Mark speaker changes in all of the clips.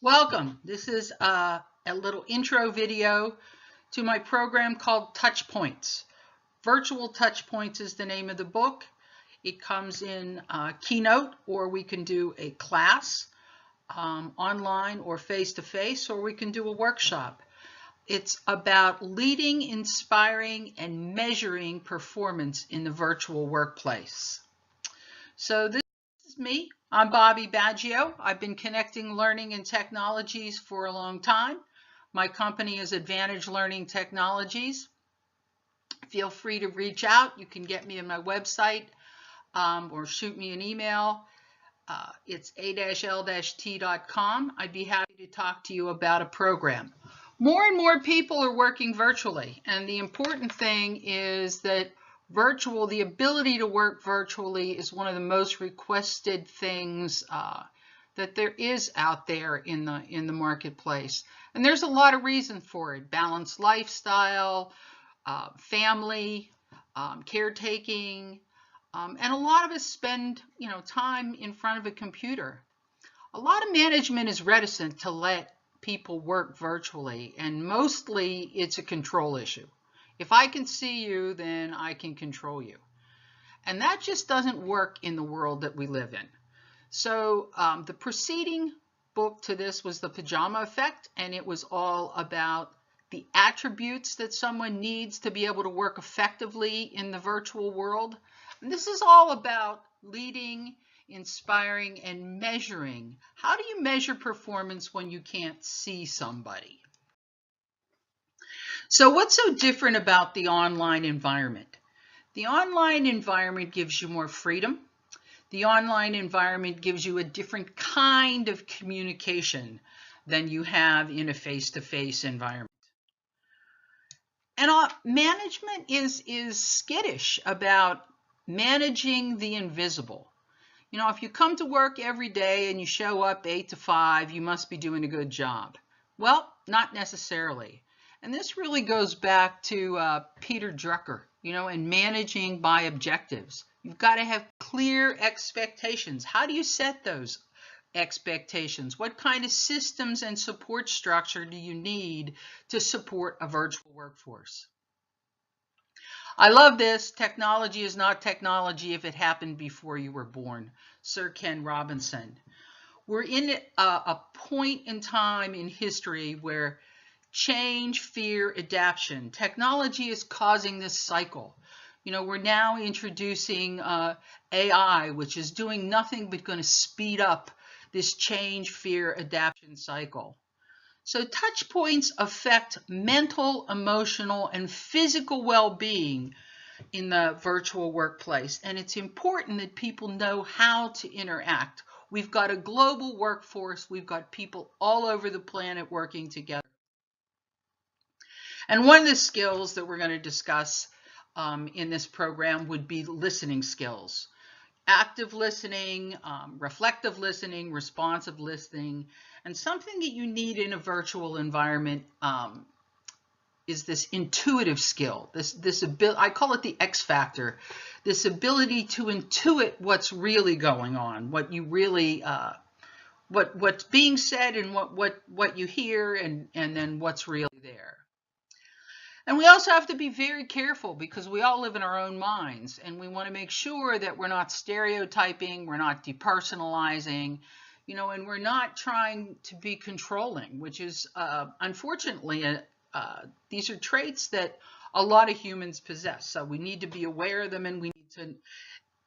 Speaker 1: Welcome. This is a little intro video to my program called Touchpoints. Virtual Touchpoints is the name of the book. It comes in Keynote, or we can do a class online or face-to-face, or we can do a workshop. It's about leading, inspiring, and measuring performance in the virtual workplace. So this is me. I'm Bobby Baggio. I've been connecting learning and technologies for a long time. My company is Advantage Learning Technologies. Feel free to reach out. You can get me on my website or shoot me an email. It's a-l-t.com. I'd be happy to talk to you about a program. More and more people are working virtually, and the important thing is that the ability to work virtually is one of the most requested things that there is out there in the marketplace. And there's a lot of reason for it: balanced lifestyle, family, caretaking, and a lot of us spend time in front of a computer. A lot of management is reticent to let people work virtually, and mostly it's a control issue. If I can see you, then I can control you. And that just doesn't work in the world that we live in. So the preceding book to this was The Pajama Effect, and it was all about the attributes that someone needs to be able to work effectively in the virtual world. And this is all about leading, inspiring, and measuring. How do you measure performance when you can't see somebody? So what's so different about the online environment? The online environment gives you more freedom. The online environment gives you a different kind of communication than you have in a face-to-face environment. And management is skittish about managing the invisible. If you come to work every day and you show up 8 to 5, you must be doing a good job. Well, not necessarily. And this really goes back to Peter Drucker, and managing by objectives. You've got to have clear expectations. How do you set those expectations? What kind of systems and support structure do you need to support a virtual workforce? I love this. Technology is not technology if it happened before you were born. Sir Ken Robinson. We're in a point in time in history where change, fear, adaptation. Technology is causing this cycle. We're now introducing AI, which is doing nothing but going to speed up this change, fear, adaptation cycle. So touch points affect mental, emotional, and physical well-being in the virtual workplace. And it's important that people know how to interact. We've got a global workforce. We've got people all over the planet working together. And one of the skills that we're going to discuss in this program would be listening skills. Active listening, reflective listening, responsive listening, and something that you need in a virtual environment is this intuitive skill. This ability, I call it the X factor. This ability to intuit what's really going on, what you really, what's being said, and what you hear, and then what's really there. And we also have to be very careful because we all live in our own minds, and we want to make sure that we're not stereotyping, we're not depersonalizing, and we're not trying to be controlling, which is unfortunately, these are traits that a lot of humans possess. So we need to be aware of them, and we need to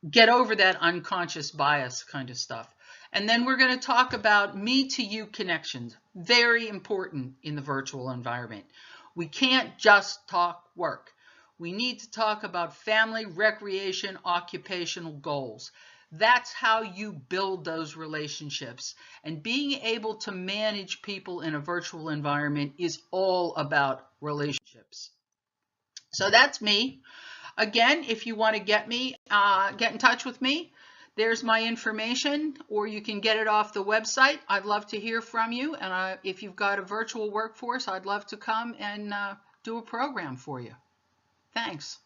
Speaker 1: get over that unconscious bias kind of stuff. And then we're going to talk about me to you connections, very important in the virtual environment. We can't just talk work. We need to talk about family, recreation, occupational goals. That's how you build those relationships. And being able to manage people in a virtual environment is all about relationships. So that's me. Again, if you want to get in touch with me, there's my information, or you can get it off the website. I'd love to hear from you. And if you've got a virtual workforce, I'd love to come and do a program for you. Thanks.